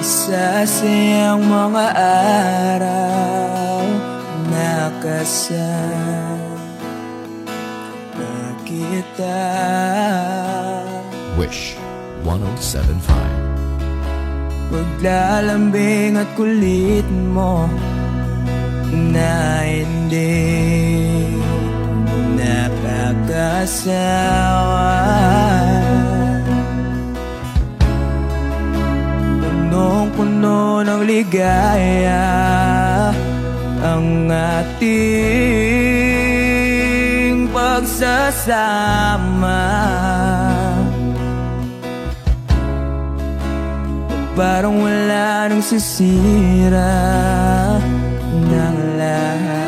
Masasayang mga araw na kasama kita. Wish 1075. Paglalambing at kulit mo na hindi nakakasawa. Punong-puno ng ligaya ang ating pagsasama. Parang wala nang sisira ng lahat.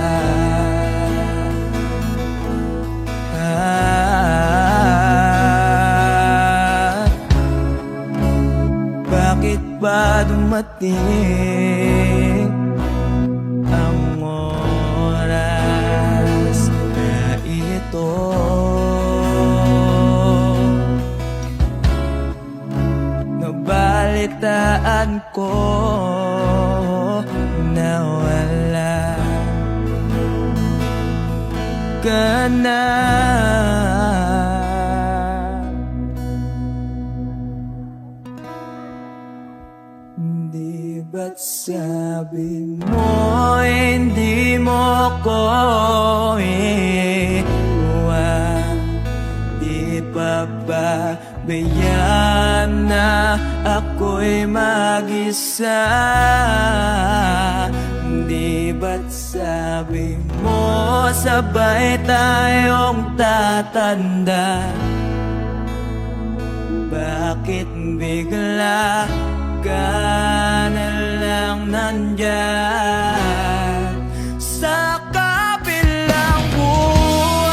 Bakit ba dumating ang oras na ito? Nabalitaan ko na wala ka na. Di ba't sabi mo hindi mo ko iwan? Di pa ba bayaan na ako'y mag-isa? Di ba't sabi mo sabay tayong tatanda? Bakit bigla ka na lang nandyan sa kabilang buhay?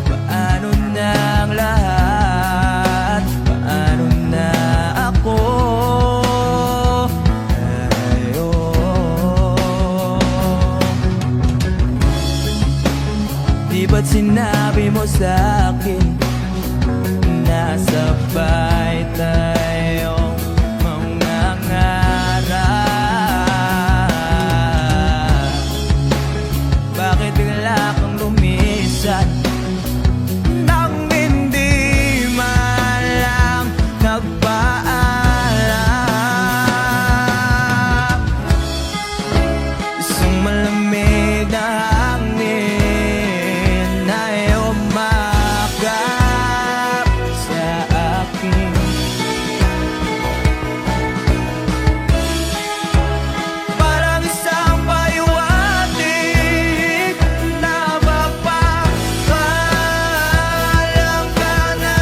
Paano na ang lahat? Paano na ako? Di ba't sinabi mo sa'kin na sabay tayong mangangarap? Bakit bigla kang lumisan nang hindi man lang nagpaalam? Isang malamig na hangin ay umakap sa akin. Parang isang pahiwatig na mapapaalam ka na.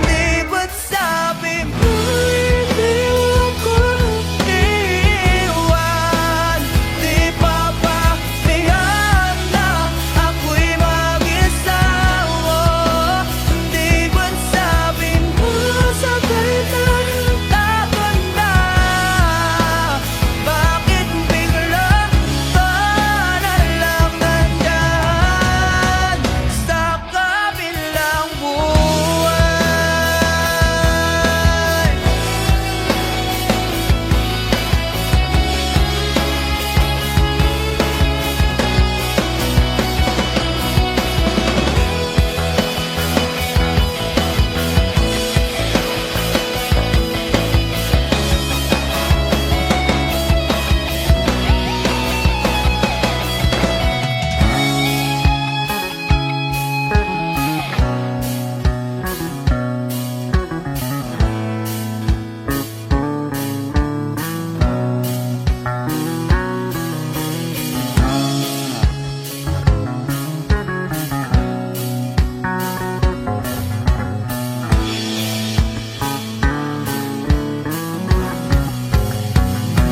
Di ba't sabi mo hindi ako iwan? Di pa ba bayaan na ako'y mag-isa? Di ba't sabi mo sabay tayong tatanda? Bakit bigla ka na lang nandyan sa kabilang buhay?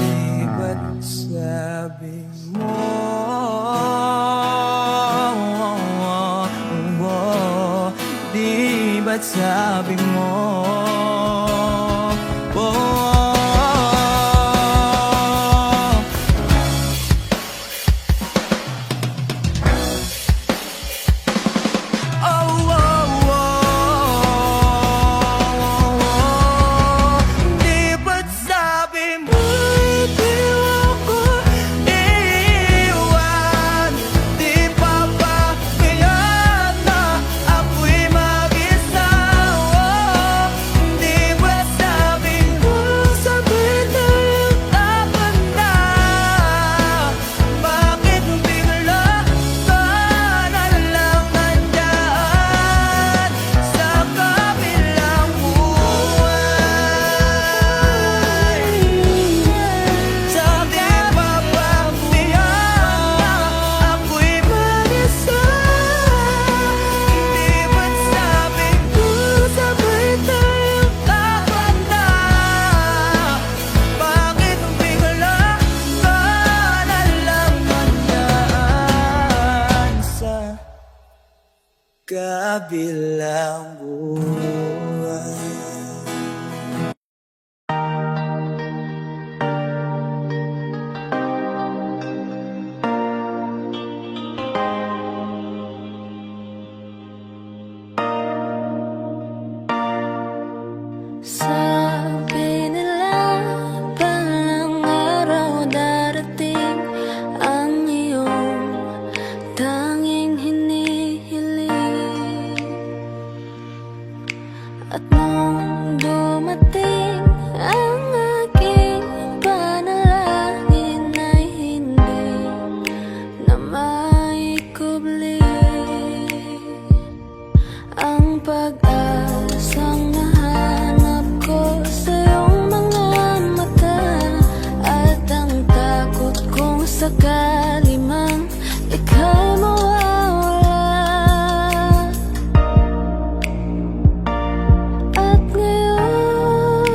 Di ba't sabi mo Di ba't sabi mo kabilang buhay. Sabi nila palang araw darating ang iyong tanging hinihiling. At nung dumating ang aking panalangin ay hindi na maikubli ang pag-asang nahanap ko sa iyong mga mata, at ang takot kong sakali mang ika'y mawawala. At ngayon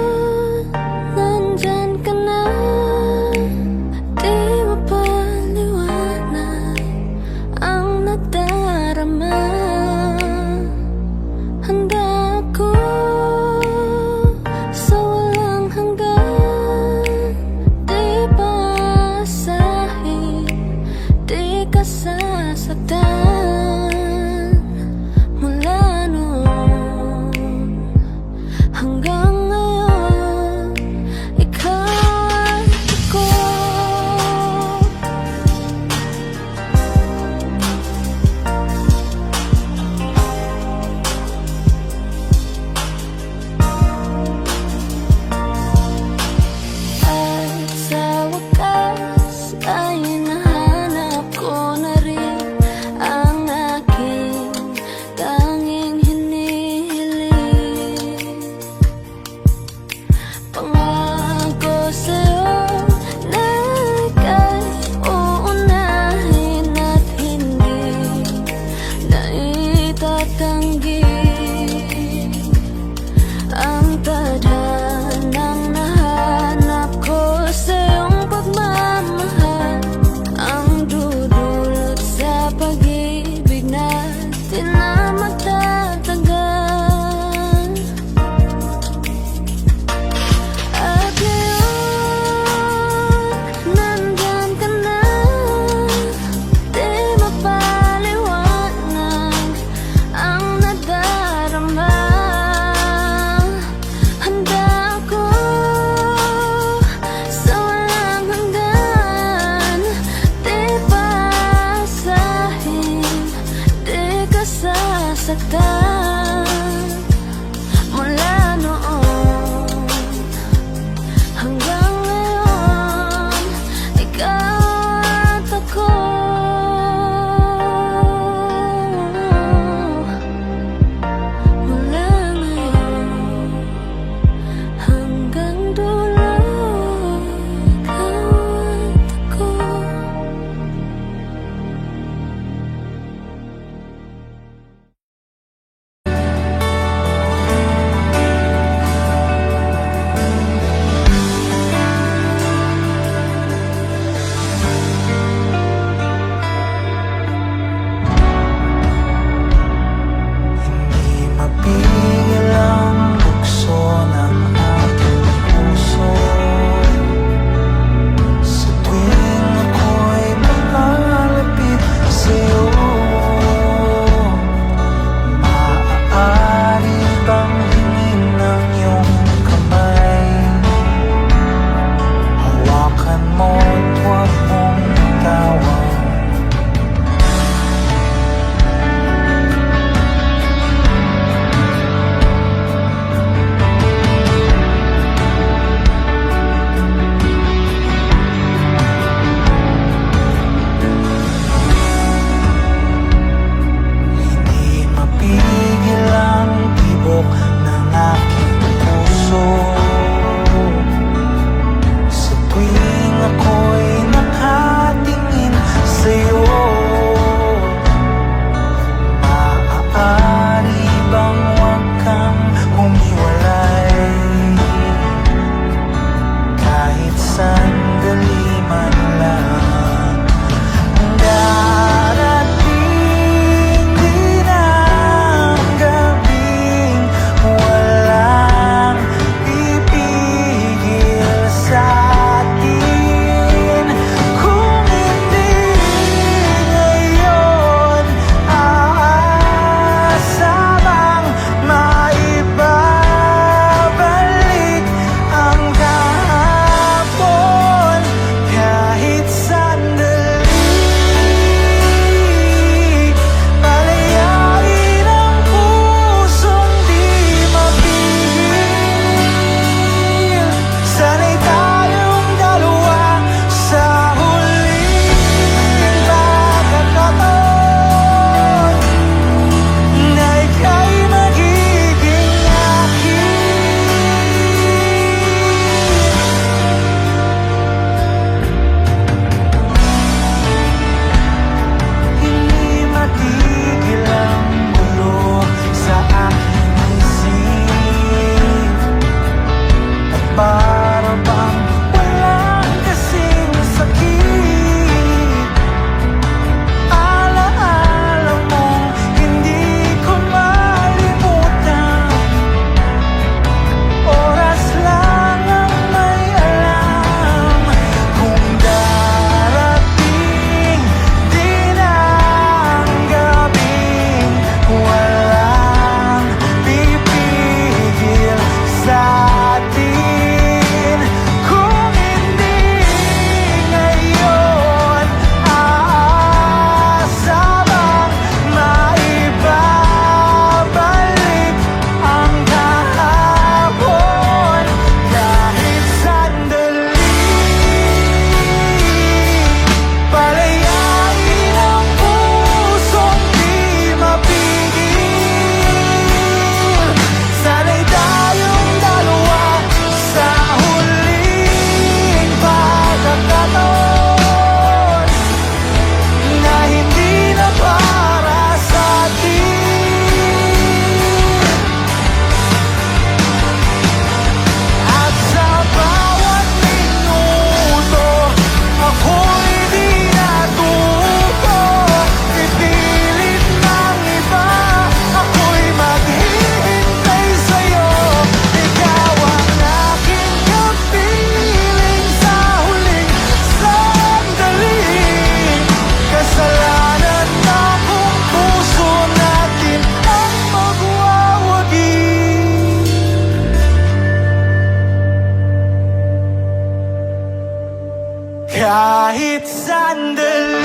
Kahit sandali,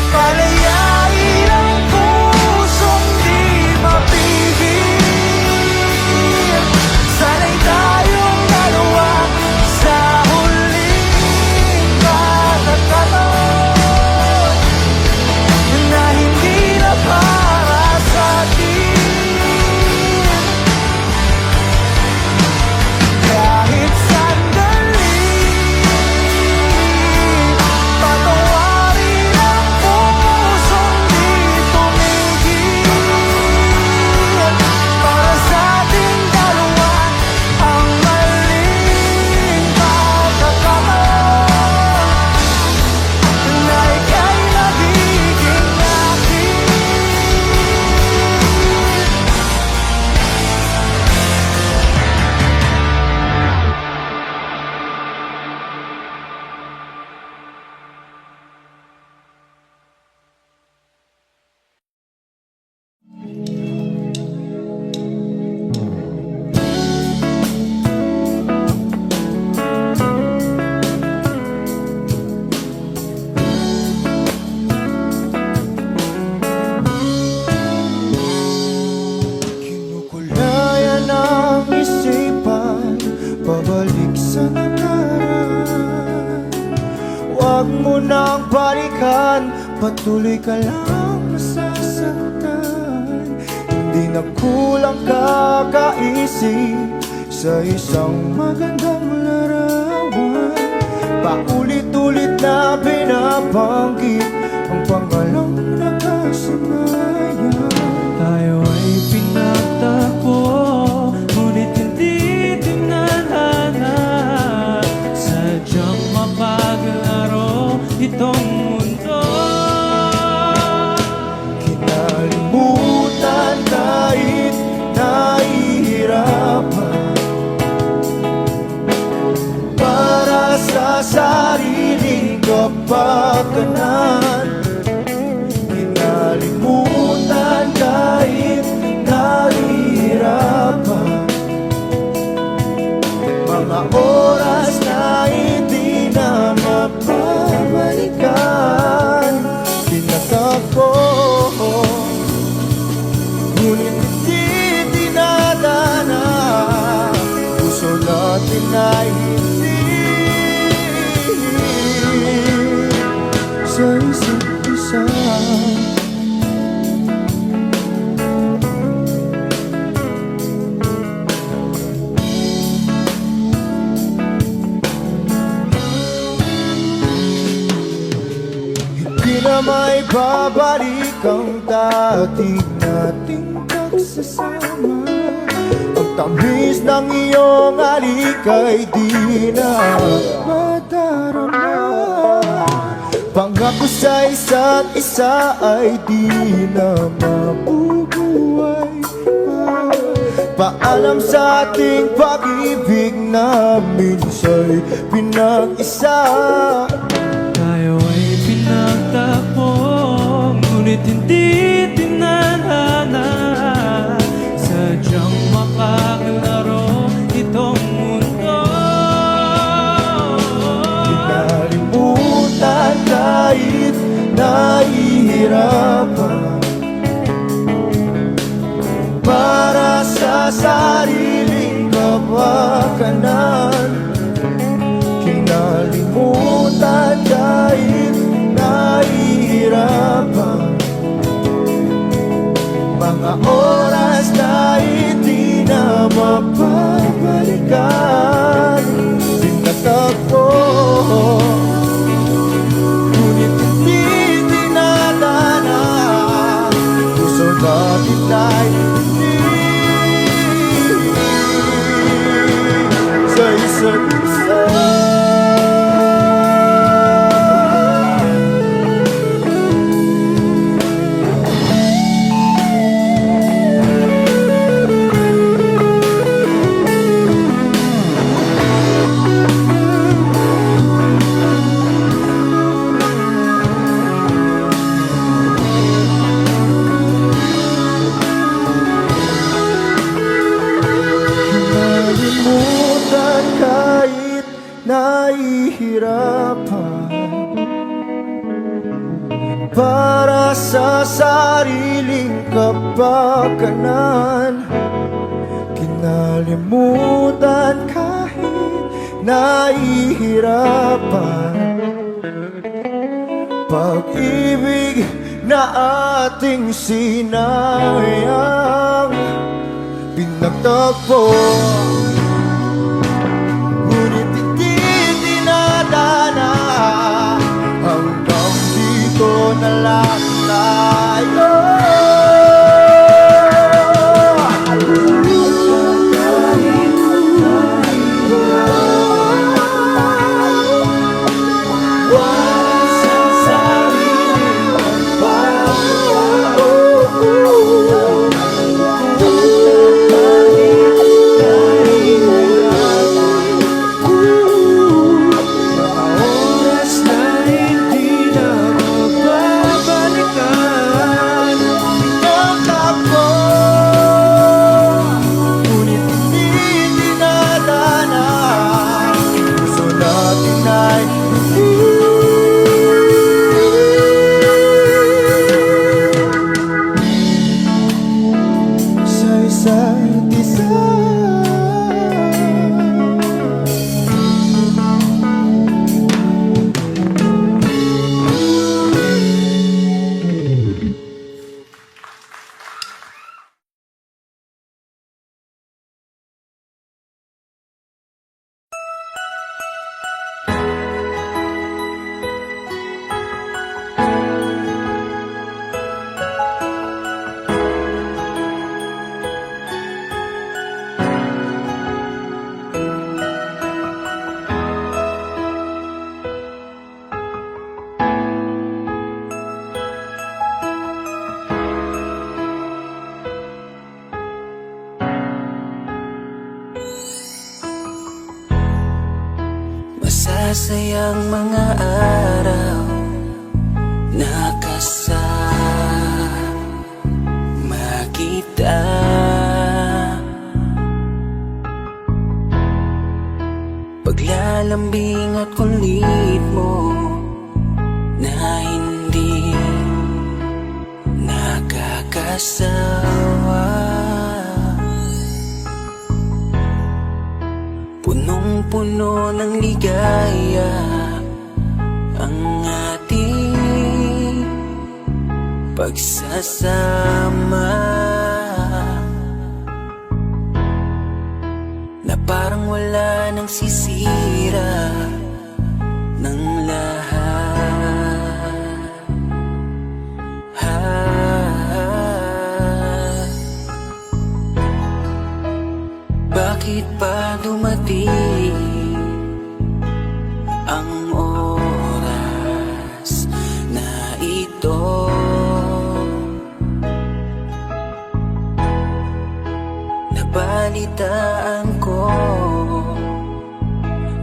palayain ang pusong di mapigil. Sana'y tayong dalawa sa huling pagkakataon na hindi na para sa atin. Kahit sandali, patawarin ang pusong di tumigil. Para sa ating dalawa ang maling pagkakataon na ika'y magiging akin. Kinukulayan ang isipan, pabalik sa nakaraan. Huwag mo nang balikan, patuloy ka lang masasaktan. Hindi na kulang kakaisip sa isang magandang larawan. Paulit-ulit na binabanggit ang pangalang nakasanayan. Tayo ay pinagtagpo, ngunit hindi tinadhana. Sadyang mapaglaro itong mundo. Kinalimutan kahit nahihirapan, para sa sariling kapakanan. Kinalimutan kahit nahihirapan, mga oras na hindi na mapabalikan. Tinatako, ngunit hindi tinadana. Puso natin ay hindi sa isa't isa. Hindi na may babalik ang dating nating pagsasama. Ang tamis ng iyong halik ay di na madarama. Pangako sa isa't isa ay di na mabubuhay pa. Paalam sa ating pag-ibig na minsa'y pinag-isa. Tayo ay pinagtagpo, ngunit hindi tinadhana. Sadyang makaglaro itong mundo. Kinalimutan kahit nahihirapan, para sa sariling kapakanan. Kinalimutan kahit nahihirapan, mga oras na hindi na mapabalikan. Tinatagpo, ngunit hindi tinadhana. Puso natin ay hindi sa isa't isa. para sa sariling kapakanan. Kinalimutan kahit nahihirapan. Pag-ibig na ating sinayang pinagtagpo, ngunit hindi dinadana. Hanggang dito na lang tayo. Masasayang mga araw na kasama kita. Paglalambing at kulit mo na hindi nakakasawa. Punong-puno ng ligaya ang ating pagsasama, na parang wala nang sisira ng lahat. Bakit pa dumating ang oras na ito? Nabalitaan ko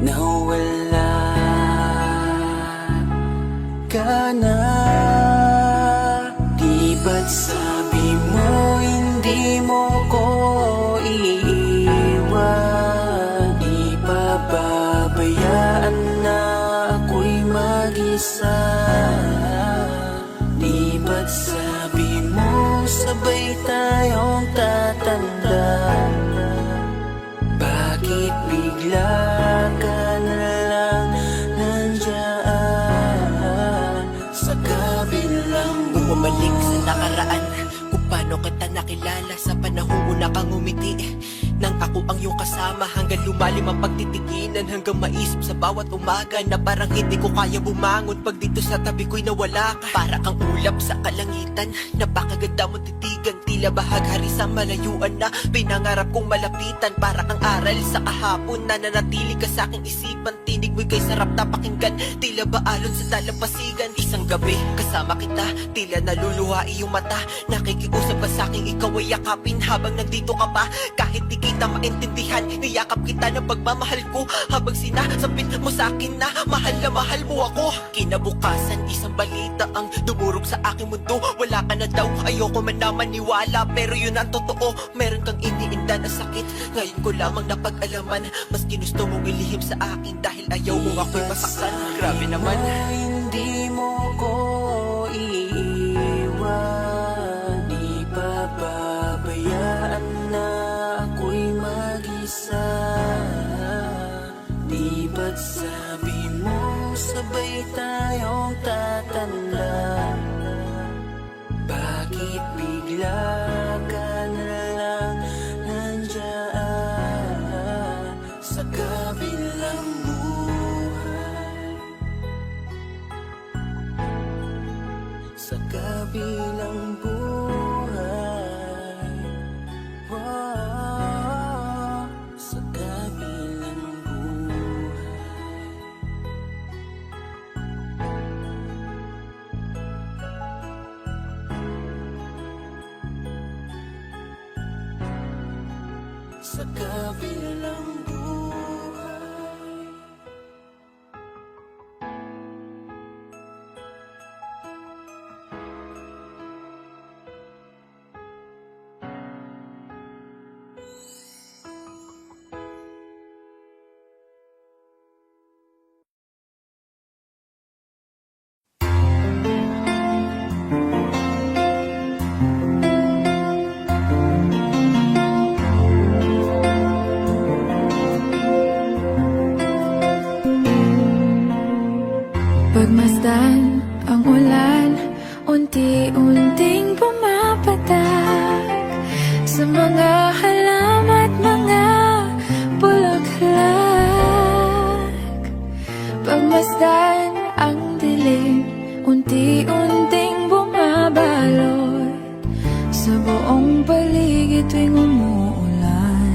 na wala ka na. Di ba't sabi mo hindi mo ko iiwan? Di pa babayaan na ako'y mag-isa? Di ba't sabi mo sabay tayong tatanda? Bakit bigla ka na lang nandyan sa kabilang Bumalik sa nakaraan, kung paano kita nakilala sa panahong una kang umiti. Nang ako ang iyong kasama, hanggang lumalim ang pagtitiginan, hanggang maisip sa bawat umaga na parang hindi ko kaya bumangon pag dito sa tabi ko'y nawala ka. Para kang ulap sa kalangitan, napakaganda mo titigan, tila bahaghari sa malayuan na pinangarap kong malapitan. Para kang aral sa kahapon na nanatili ka sa aking isipan, tinig mo'y kay sarap na pakinggan, tila ba alon sa dalampasigan. Isang gabi kasama kita, tila naluluha iyong mata, nakikiusap ka sa aking ikaw ay yakapin habang nandito ka pa. Kahit di kita maintindihan, niyakap kita ng pagmamahal ko, habang sinasabit mo sa akin na mahal mo ako. Kinabukasan isang balita ang dumurog sa aking mundo, wala ka na daw, ayoko man na maniwala, pero yun ang totoo. Meron kang iniinda na sakit, ngayon ko lamang napag-alaman, mas ginusto mong ilihim sa akin dahil ayaw mo ako'y masaktan. Grabe naman. Hindi mo ko iiwan. sabay tayong tatanda? Bakit bigla ka na lang nandyan sa kabilang buhay? Sa kabilang buhay, wow, sa kabilang buhay. Sa kabilang buhay. Pagmasdan ang ulan, unti-unting pumapatak sa mga halaman at mga bulaklak. Pagmasdan ang dilim, unti-unting bumabalot sa buong paligid tuwing umuulan.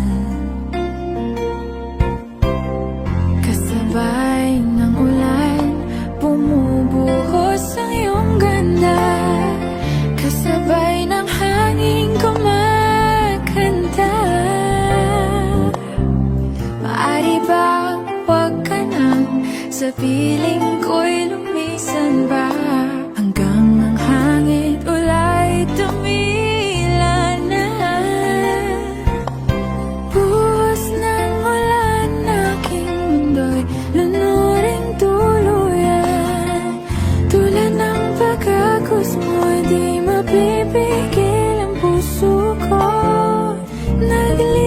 Kasabay ng ulan, bumubuhos ang iyong ganda. Kasabay ng hangin kumakanta. Maari bang huwag ka nang sa piling ko'y lumisan ba? Hanggang ang hangin ulay tumila na. Buhos ng ulan, aking mundo'y lunuring tuluyan. Tulad ng pagkagos mo, di mapipigil ang puso ko. Nagliliyab,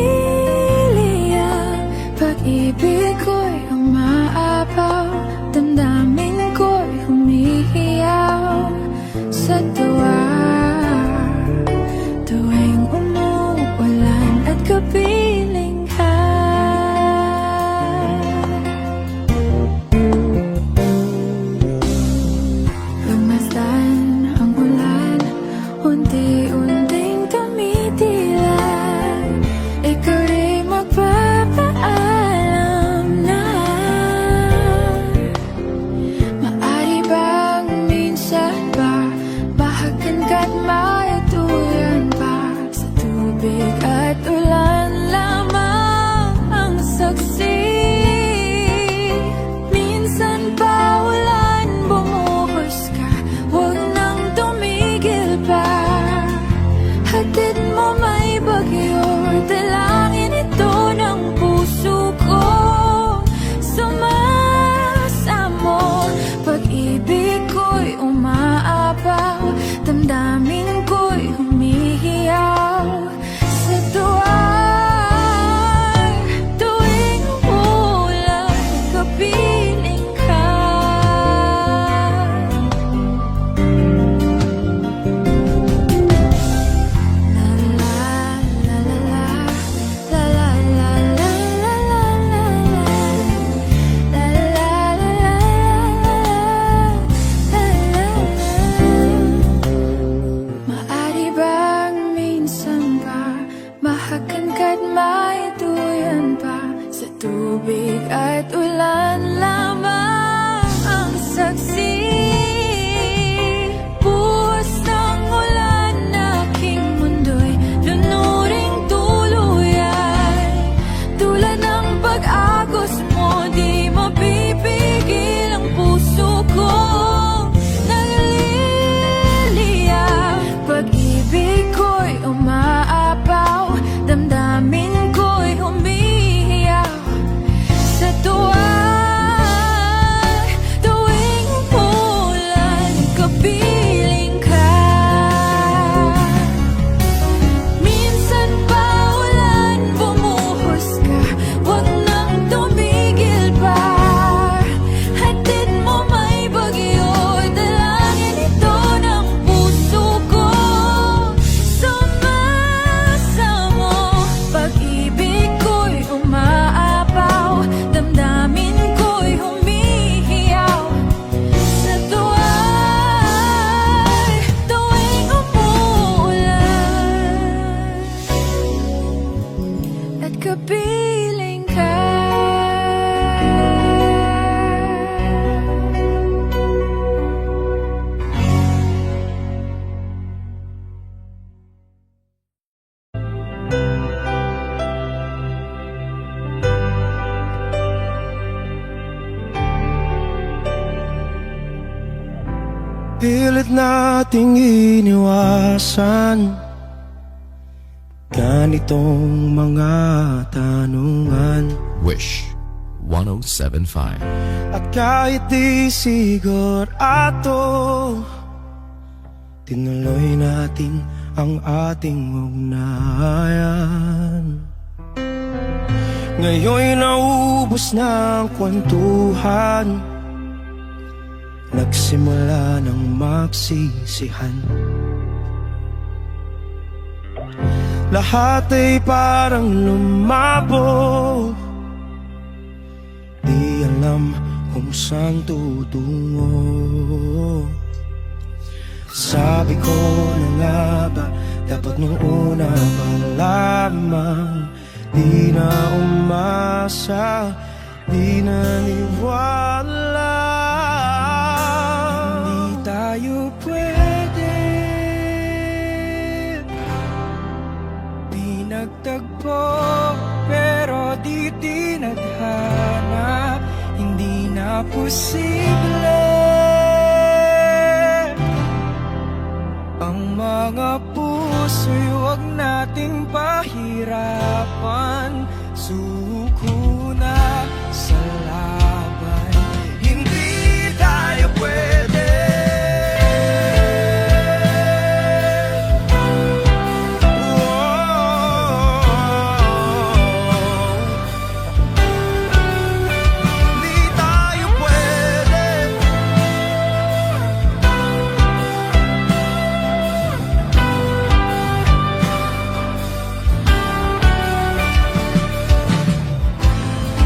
pag-ibig ko'y umaapaw, damdamin ko'y humihiyaw sa tuwa. Tuwing umuulan at kapiling ka. Pagmasdan ang ulan, unti-unting tumitilay. Ikaw rin magpapaalam na. Maari bang minsan ba bahagan ka't maituyan pa? Sa tubig at ulan lamang ang saksi. Minsan pa ulan, bumuhos ka, huwag nang tumigil pa. Hatid mo may bagyo, dalangin ito ng puso ko. Sumasamo, pag-ibig ko'y umaapaw, damdamin ko'y humihiyaw sa tuwa. Tuwing umuulan, kapiling ka. Maari bang minsan ba mahakan ka't maituyan pa? Sa tubig at ulan lamang ang saksi. Buhos ng ulan, aking mundo'y lunuring tuluyan. Tulad ng pag-agos mo, di mapipigil ang puso ko. Nagliliyab, pag-ibig ko'y umaapaw, damdamin ko'y humihiyaw sa tuwa. Tuwing umuulan, kapiling ka. Pilit nating iniwasan ganitong mga tanungan. Wish 1075. At kahit di sigurado, tinuloy natin ang ating ugnayan. Ngayon'y naubos na ang kwentuhan, nagsimula ng magsisihan. Lahat ay parang lumabo, di alam kung saan tutungo. Sabi ko na nga ba, dapat nung una pa lamang, di na umasa, di naniwala. Hindi tayo pwede pinagtagpo, pero di tinadhana. Hindi na posible ang mga puso'y huwag nating pahirapan. Suko na sa laban, hindi tayo pwede. Hindi tayo pwede.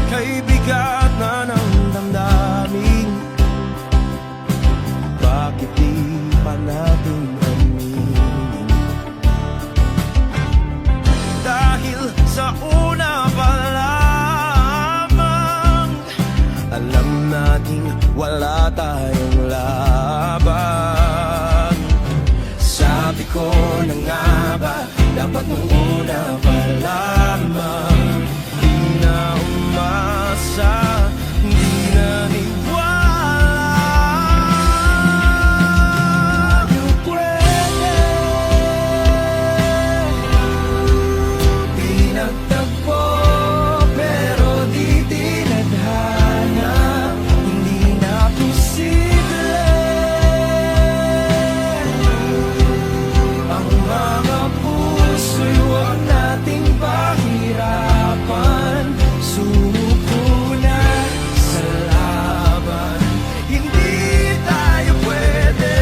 Kay bigat na ng damdamin, bakit di pa natin aminin? Dahil sa una pa lamang, alam nating wala tayong laban. Sabi ko na nga ba, dapat nung una pa lamang, di na umasa, di naniwala. You pwede pinagtagpo, pero di tinadhana. Hindi na posible ang mga puso'y huwag nating pahirapan. Suko na sa laban, hindi tayo pwede.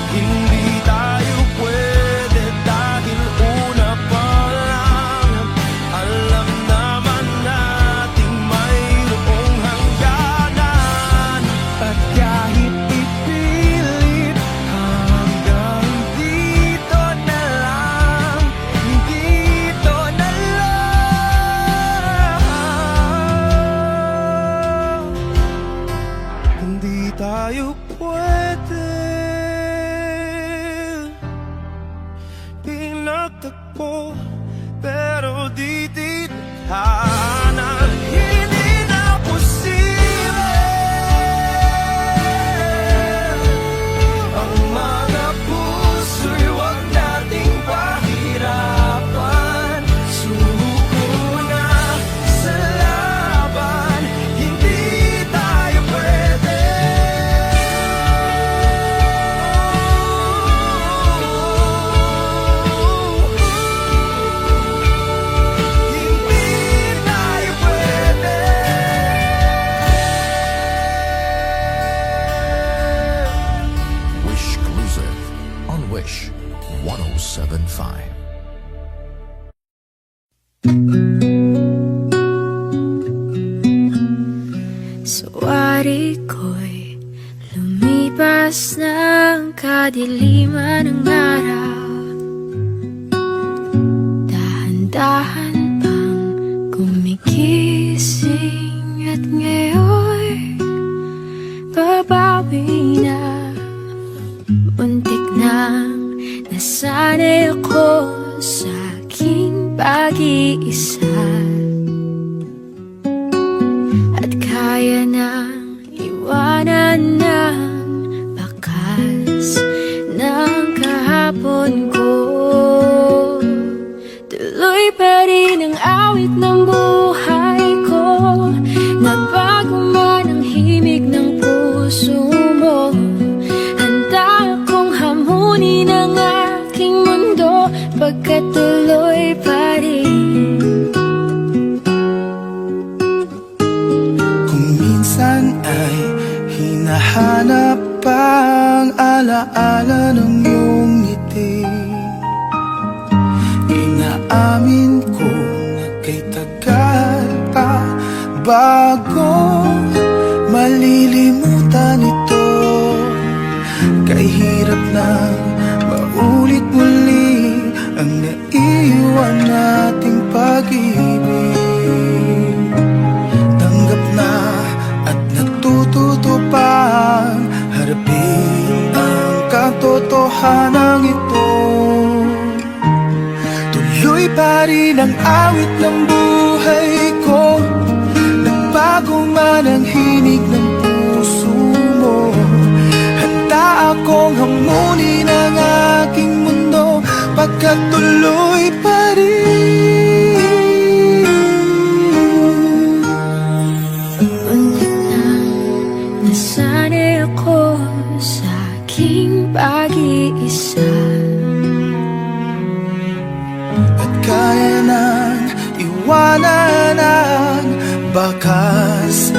Hindi tayo pwede dahil una pa lang, alam naman nating mayroong hangganan. At kahit ipilit, hanggang dito na lang, dito na lang. Hindi tayo pwede pinagtagpo, pero di tinadhana. Hindi na posible ang mga puso'y huwag nating pahirapan. Suko na sa laban, hindi tayo pwede. Hindi tayo pwede. Wish Exclusive on Wish 1075. Suwari ko'y lumipas ng kadiliman ng araw. dahan pang gumigising at ngayon babawi na. Muntik nang nasanay ako sa aking pag-iisa at kaya nang iwanan ng bakas ng kahapon ko. Tuloy pa rin ang awit ng buhay ko, nagbago man ang himig ng puso mo. Handa akong hamunin ang aking mundo pagkat tuloy pa rin. Kung minsan ay hinahanap ang alaala ng iyong ngiti, inaamin ko na kay tagal pa bago malilimutan ito. Kay hirap na maulit muli ang naiwan nating pag-ibig. Tanggap na at natututo pang harapin ang katotohanan ito. Tuloy pa rin ang awit ng buhay ko, nagbago man ang hinig ng puso mo. Handa akong hamunin ang aking mundo pagkat tuloy pa rin. Muntik nang nasanay ako sa aking pag-iisa At kaya nang iwanan ang bakas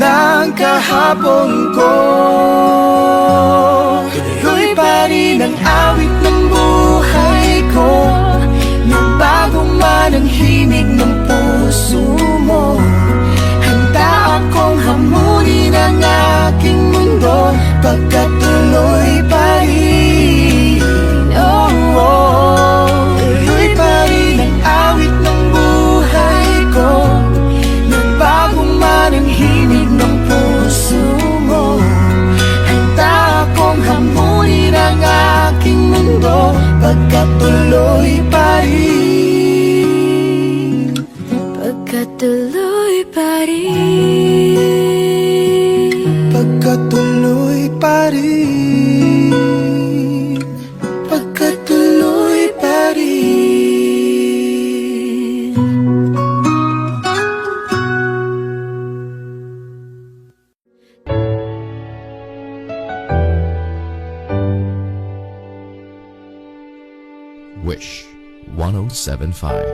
ng kahapon ko. Tuloy pa rin ang awit ng buhay ko, nagbago man ang himig ng puso mo. Handa akong hamunin ang aking mundo pagkat tuloy pa rin. Oh, oh. Tuloy pa rin ang awit ng buhay ko, nagbago man ang himig ng puso mo. Handa akong hamunin ang aking mundo pagkat tuloy pa rin. pagkat tuloy pa rin. Pagkat tuloy pa rin. Pagkat tuloy pa rin. Wish 1075.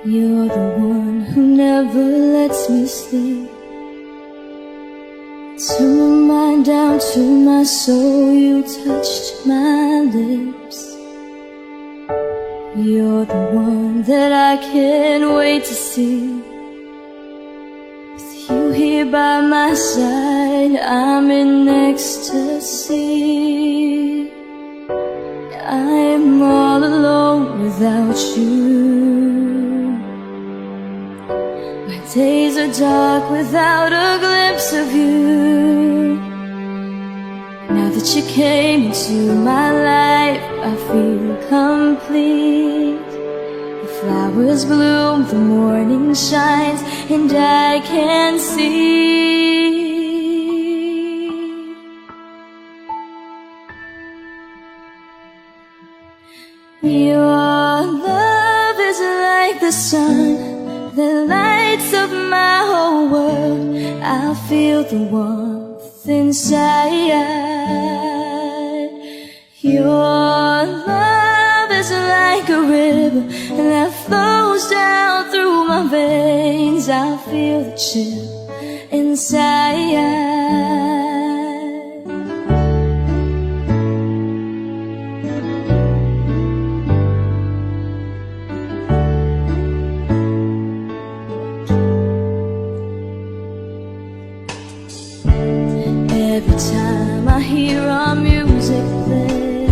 You're the one who never lets me sleep. Turn my mind down to my soul, you touched my lips. You're the one that I can't wait to see. With you here by my side, I'm in ecstasy. I'm all alone without you. My days are dark without a glimpse of you. Now that you came into my life, I feel complete. The flowers bloom, the morning shines, and I can see. Your love is like the sun that lights up my whole world. I feel the warmth inside. Your love is like a river that flows down through my veins. I feel the chill inside. Every time I hear our music play,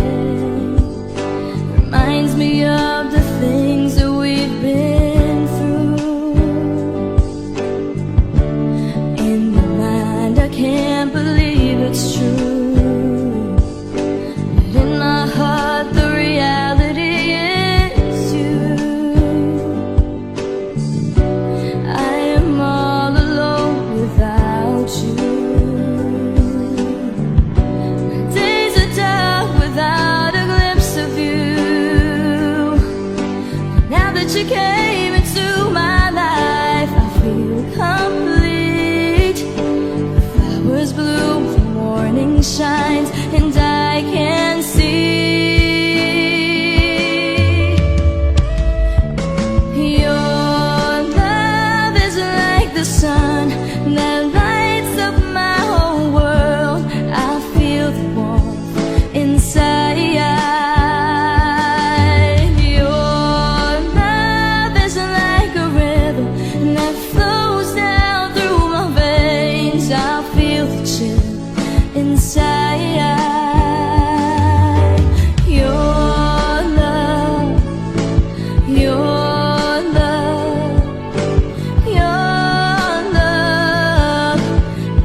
reminds me of the things that we've been that you came into my life, I feel complete. Flowers bloom, the morning shines, and I can see your love is like the sun that lights up my whole world. I feel the warmth inside. Your love is like a river that flows down through my veins. I feel the chill inside. Your love, your love, your love,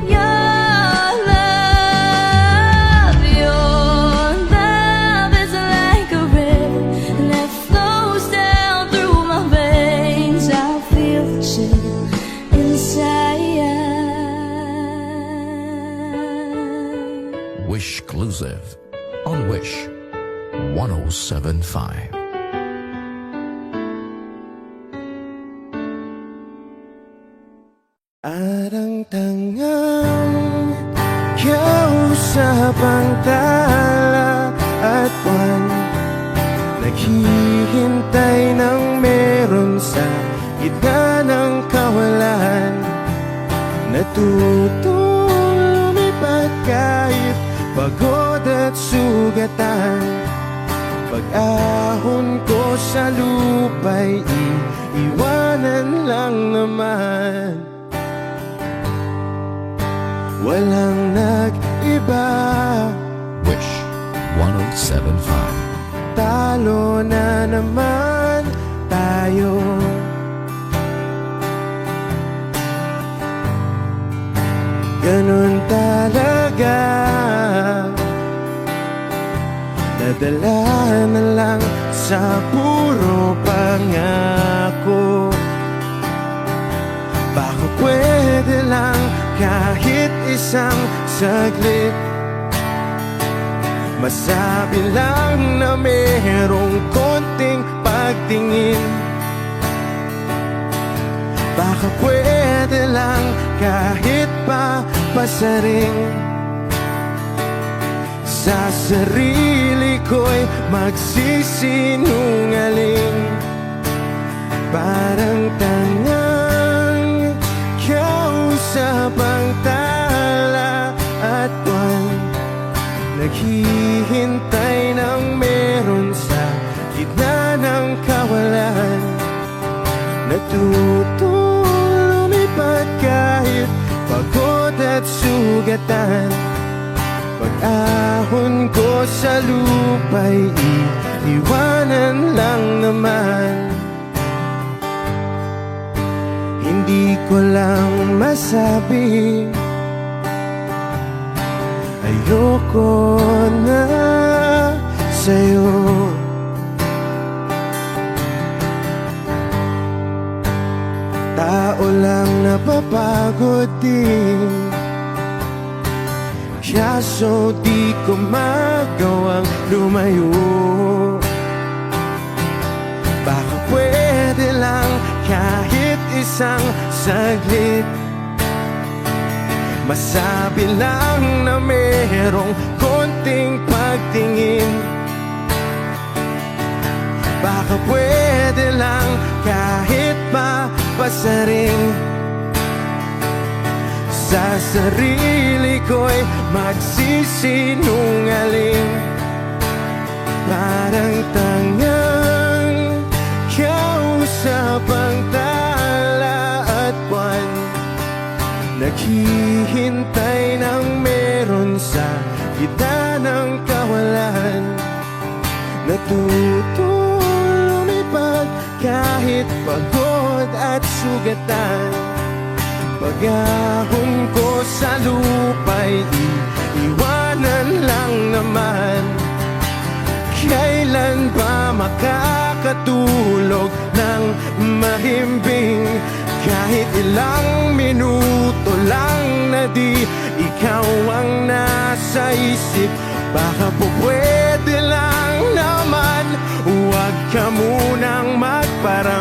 your love. Your love is like a river that flows down through my veins. I feel the chill inside. Wish Exclusive on Wish 1075. At ang tangang kausap ang tala at buwan, naghihintay ng meron sa gitna ng kawalan. Natutong lumipad kahit pagod at sugatan. Pag-ahon ko sa lupa'y iiwanan lang naman. Walang nag-iba, Wish 1075. talo na naman tayo. Ganun talaga, nadala na lang sa puro pangako. Baka pwede lang kahit isang saglit, masabi lang na merong konting pagtingin. Baka pwede lang kahit pa pasaring sa sarili ko'y magsisinungaling. Parang tangang kausap ang tala at buwan, naghihintay ng meron sa gitna ng kawalan. Natutong lumipad kahit pagod at sugatan. Pag-ahon ko sa lupa'y iiwanan lang naman. Hindi ko lang masabi, ayoko na sa'yo. Tao lang napapagod din, kaso di ko magawang lumayo. Baka pwede lang kahit isang saglit, masabi lang na merong konting pagtingin. Baka pwede lang kahit pa pasaring sa sarili ko'y magsisinungaling. Parang tangang kausap ang tala at buwan, naghihintay ng meron sa gitna ng kawalan. Natutong lumipad kahit pagod at sugatan. Pag-ahon ko sa lupa'y iiwanan lang naman. Kailan ba makakatulog ng mahimbing? Kahit ilang minuto lang na di ikaw ang nasa isip. Baka po pwede lang naman, huwag ka munang magparang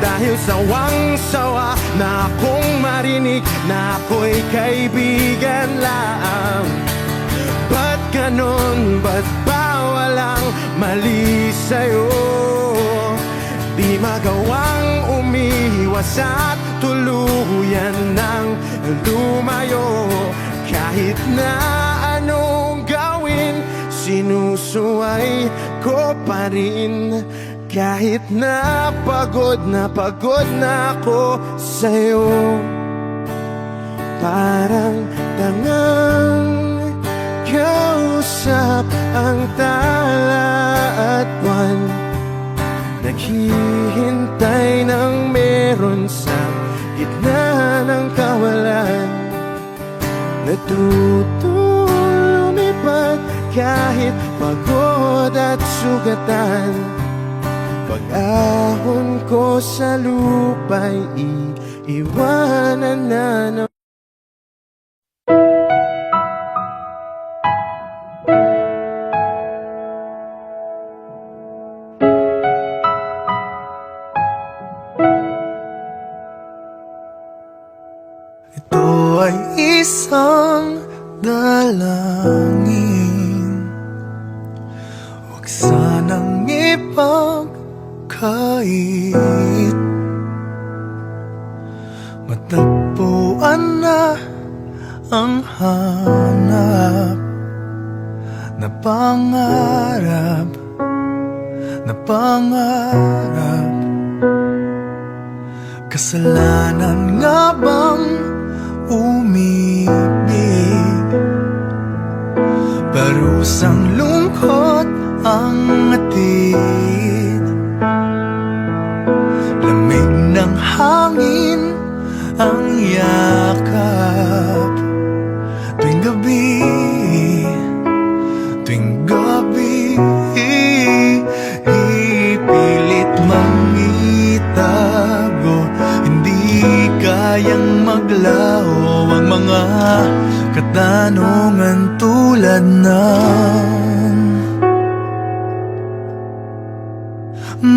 Dahil sawang-sawa na akong marinig na ako'y kaibigan lang. Ba't ganon? Ba't ba walang mali sa'yo? Di magawang umiwas at tuluyan ng lumayo. Kahit na anong gawin, sinusuway ko pa rin. Kahit na pagod na ako sa'yo. Parang tangang kausap ang tala at buwan, naghihintay ng meron sa gitna ng kawalan. Natutong lumipad kahit pagod at sugatan. Pag-ahon ko sa lupa'y iiwanan na ng ito ay isang dalangin, huwag sanang ipagkait. Matagpuan na ang hanap na pangarap, na pangarap. Kasalanan nga bang umibig? Parusang lungkot ang atid, lamig ng hangin ang yakap. Tuwing gabi, tuwing gabi, ipilit mang itago. Hindi kayang maglaho ang mga katanungan tulad ng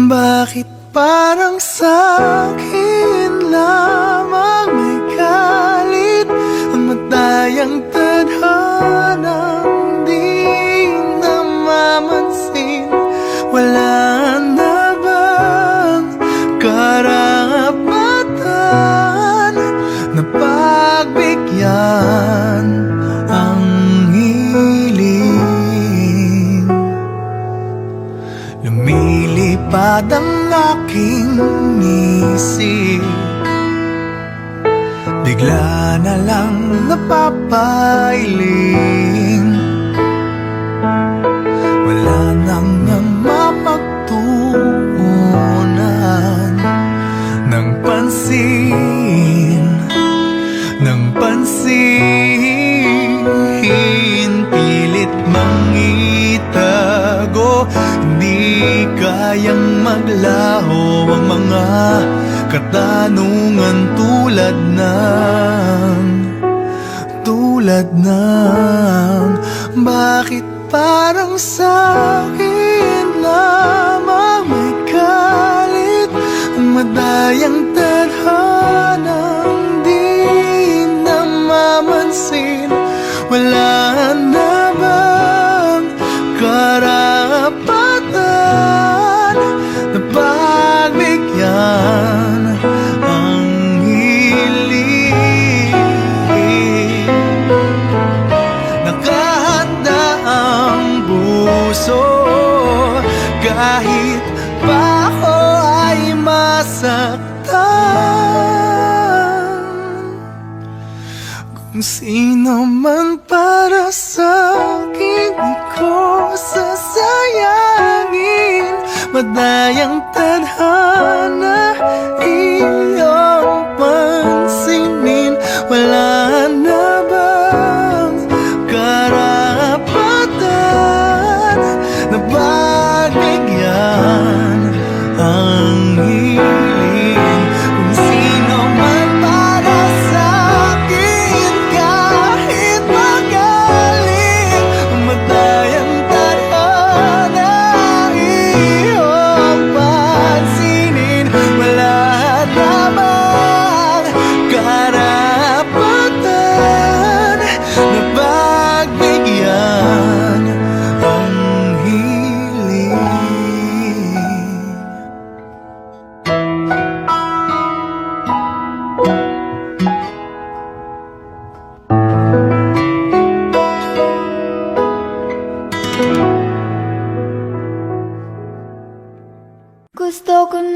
bakit parang sa'kin lamang may galit ang matayang tadhanang di namamansin? Wala na bang karapatan na pagbigyan ang hiling? Lumilipad ang aking isip, bigla na lang napapailing. Wala nang mapagtuunan ng pansin, ng pansin. Pilit mang itago, hindi kayang maglaho ang mga katanungan tulad ng bakit parang sa'kin lamang may galit ang madayang tadhanang di namamansin? Wala na bang karapatan na pagbigyan ang hiling? Nakahanda ang puso kahit pa ako ay masaktan. Kung sino man para sa'kin, di ko sasayangin. Madayang tadhana iyong pansinin. Wala na bang karapatan na pagbigyan ang hiling? Kung sino man para sa'kin, kahit magaling, madayang tadhana iyong pansin.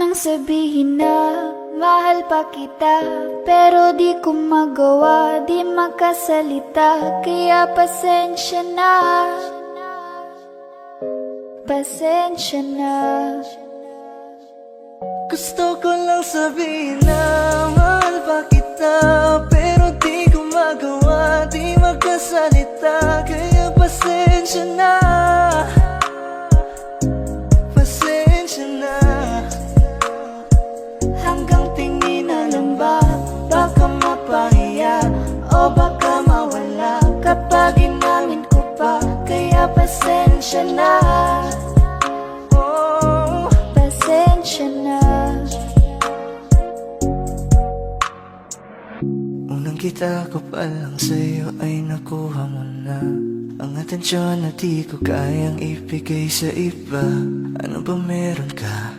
nang sabihin na mahal pa kita, pero di ko magawa, di makasalita. Kaya pasensya na, pasensya na. Gusto ko lang sabihin na mahal pa kita, pero di ko magawa, di magkasalita. Kaya pasensya na, pasensya na. Hanggang tingin na lang ba, baka mapahiya o baka mawala kapag inamin ko pa. Kaya pasensya na, oh, Pasensya na. unang kita ko pa lang sa'yo ay nakuha mo na ang atensyon na di ko kayang ibigay sa iba. Ano ba meron ka?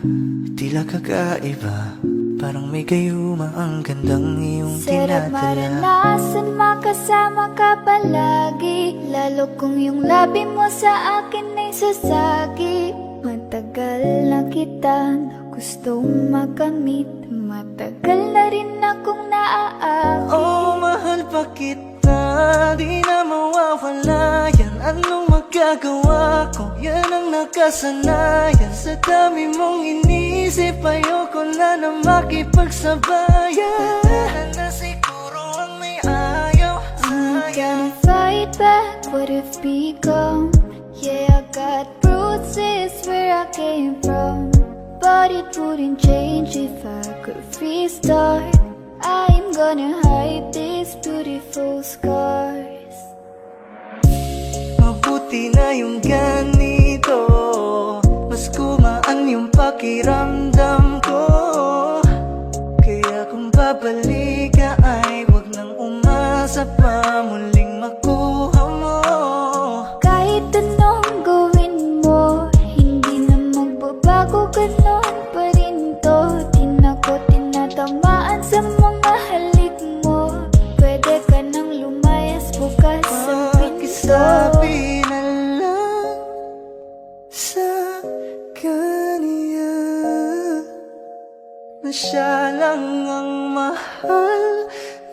Tila kakaiba, parang may gayuma ang gandang iyong Sarap tinadala. maranasan, makasama ka palagi, lalo kung yung labi mo sa akin ay sasagi. Matagal na kita na gustong makamit, matagal na rin akong naaakit. Oh, mahal pa kita, di na mawawala yan. Anong magagawa ko? Yan ang nakasanayan. Sa dami mong inisip, ayoko na na makipagsabayan. Na siguro ang may ayaw I'm sa'yo. gonna fight back what if become. Yeah, I got bruises where I came from, but it wouldn't change if I could restart. I'm gonna hide these beautiful scars. Mabuti na yung ganito, mas gumaan yung pakiramdam ko. Kaya kung babalik ka ay wag nang umasa pa muling makuha mo. Kahit anong gawin mo, hindi na magbabago, ganon pa rin to. Di na ko tinatamaan sa mga halik mo. Pwede ka nang lumayas bukas sa pinto. Pakisabi na lang sa kanya na siya lang ang mahal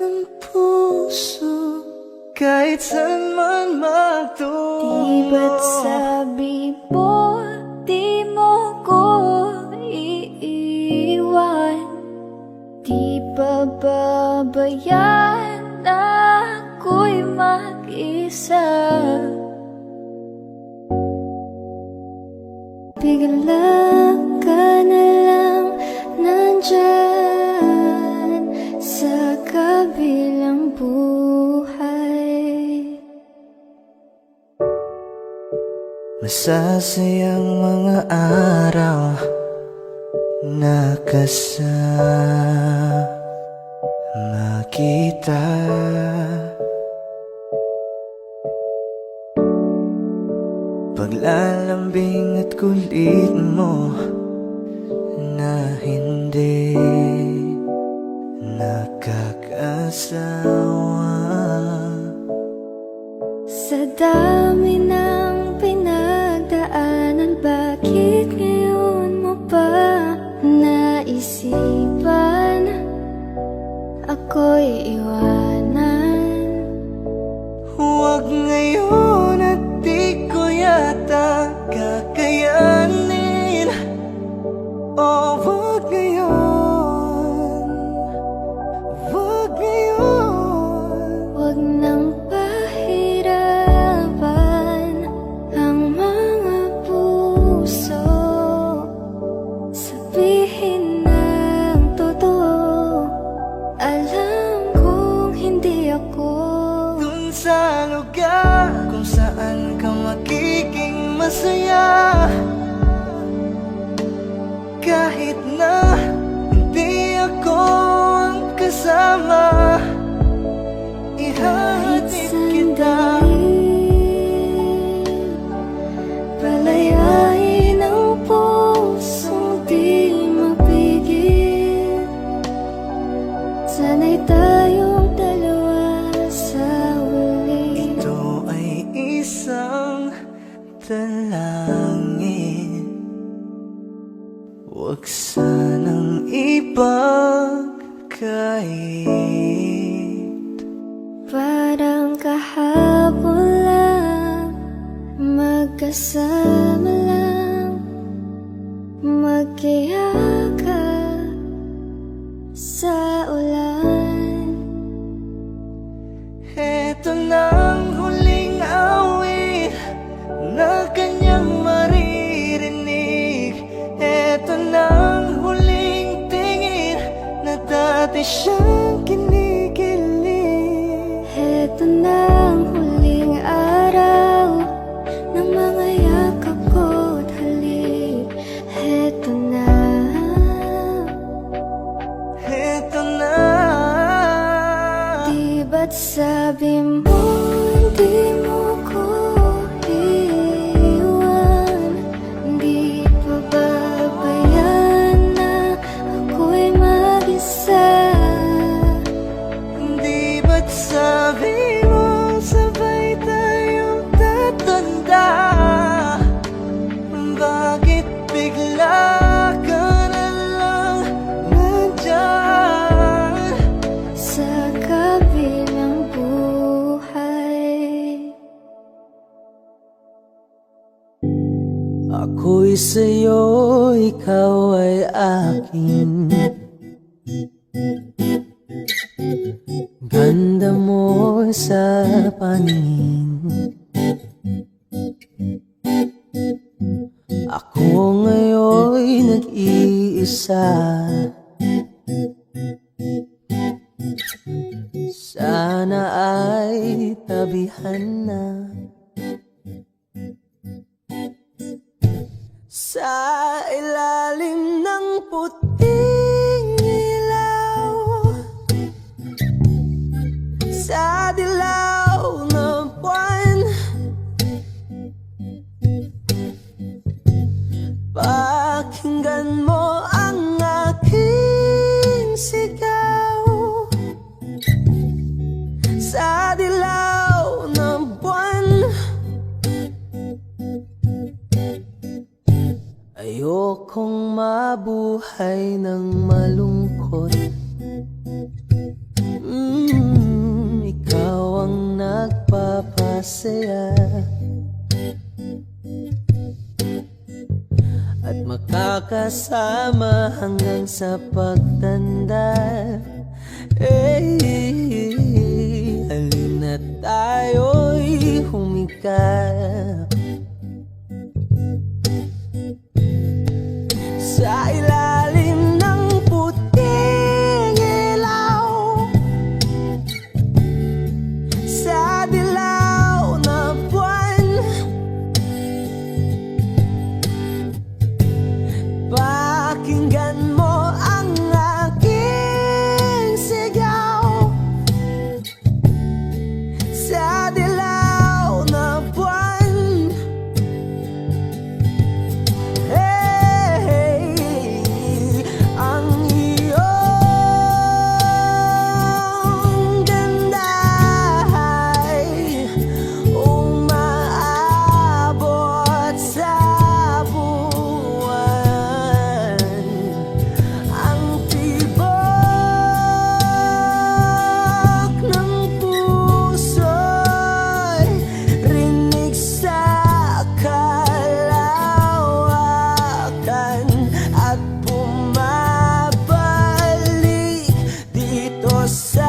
ng puso, kahit saan man magtungo. Di ba't sabi mo, di mo ko iiwan? Di ba babayaan na ako'y mag-isa? Bigla ka na lang nandyan sa kabilang buhay. Masasayang mga araw na kasama kita. Paglalambing at kulit mo na hindi nakakasawa. Sa dami ng pinagdaanan, bakit ngayon mo pa naisipan ako'y iwanan? Huwag ngayon at di ko yata kakayanin. Oh, huwag ngayon, huwag ngayon. Huwag nang pahirapan ang mga puso. Sabihin ng totoo, alam kong hindi ako. Dun sa lugar kung saan ka magiging masaya, kahit na hindi ako ang kasama, Kahit ihahatid kita. sandali, palayain ang pusong di mapigil. Sana'y tayong dalawa sa huli. Ito ay isang dalangin, huwag sana pagkait. Parang kahapon lang, magkasama lang, magkiyakap sa ulan. Eto nang huling awit na kanyang maririnig. Eto nang huling tingin na dati siyang kinikilig. Heto na ang huling araw ng mga yakap ko't halik. Heto na. Eto na. Di ba't sabi mo hindi mo ko iiwan? Di pa babayan na ako'y mag-isa? Di ba't sabi mo sabay tayong tatanda? Bakit bigla ka na lang nandyan? Sa kabilang buhay. Ako'y sa'yo, ikaw ay akin. Ganda mo sa paningin. Ako ngayon'y nag-iisa. Sana ay tabihan na. Sa ilalim ng puting ilaw, sa dilaw ng buwan, pakinggan mo ang aking sigaw. Sa dilaw ng buwan, ayokong mabuhay ng malungkot. Ikaw ang nagpapasaya at makakasama hanggang sa pagtanda. Halina tayo'y humikap sa ilalim ng puting ilaw, sa dilaw na buwan, pakinggan mo ang aking sigaw. Sa dilaw na buwan, ang iyong ganda ay umaabot sa buwan. Ang tibok ng puso'y rinig sa kalawakan at bumabalik dito sa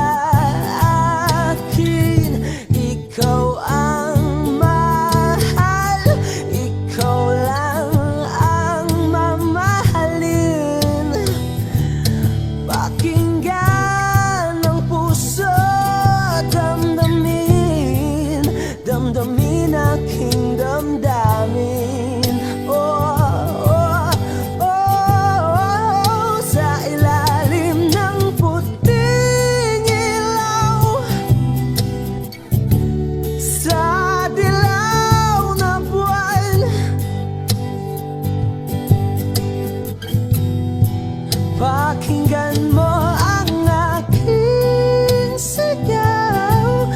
akin. Ikaw ang mahal, ikaw lang ang mamahalin. Pakinggan ng puso, damdamin, damdamin aking damdamin. Sa ilalim ng puting ilaw, sa dilaw na buwan, pakinggan mo ang aking sigaw.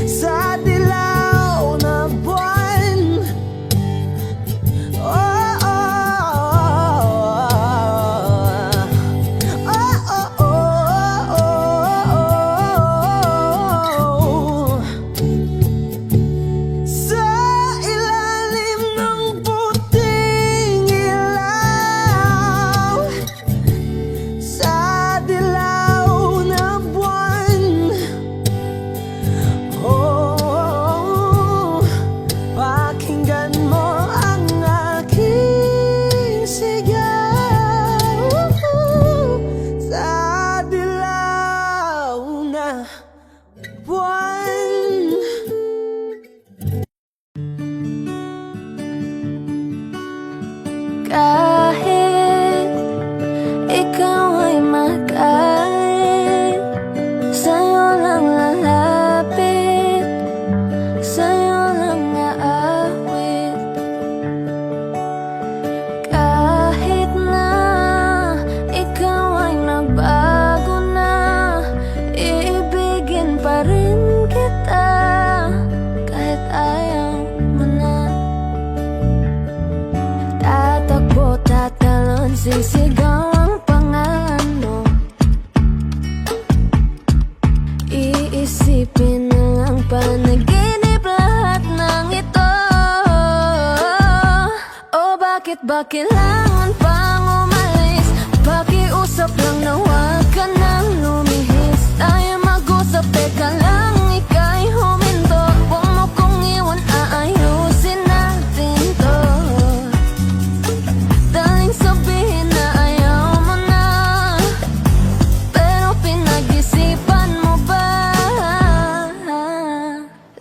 Sa dilaw na buwan, ba kailangan pang umalis? Pakiusap lang na huwag ka nang lumihis. Tayo mag-usap, teka lang, ika'y huminto. Huwag mo kong iwan, aayusin natin to. Daling sabihin na ayaw mo na, pero pinag-isipan mo ba?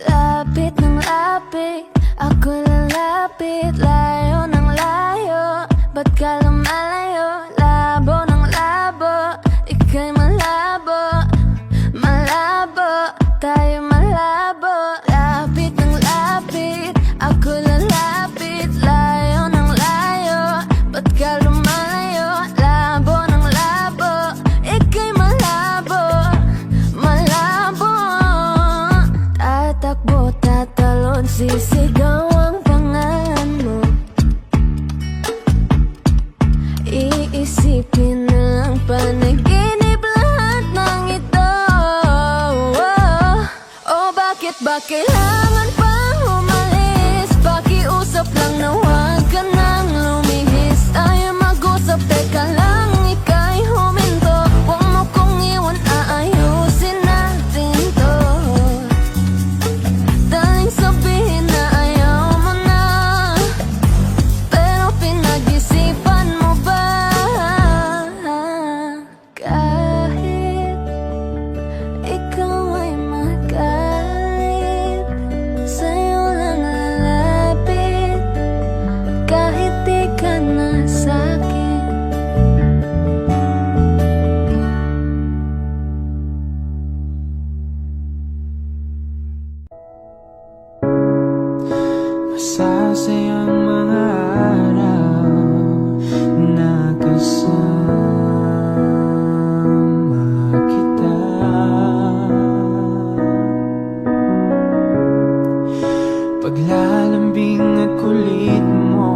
Lapit ng lapit, ako lalapit. Layo ng layo, ba't ka lumalayo? Labo ng labo, ika'y malabo. Malabo, tayo malabo. Lapit ng lapit, ako lalapit. Layo ng layo, ba't ka lumalayo? Labo ng labo, ika'y malabo. Malabo. Tatakbo, tatalon, sisigaw ang pangalan mo. Iisipin na lang panaginip lahat ng ito. Oh, bakit ba kailangan pang umalis? Pakiusap lang na huwag ka nang lumihis. Tayo mag-usap, teka lang, ika'y huminto. Huwag mo kong iwan, aayusin natin to. Daling sabihin na ayaw mo na, pero pinag-isipan mo ba? Kahit ikaw ay magalit, sa'yo lang lalapit. Kahit di ka na sa'kin. Masasayang mga araw na kasama kita. Paglalambing at kulit mo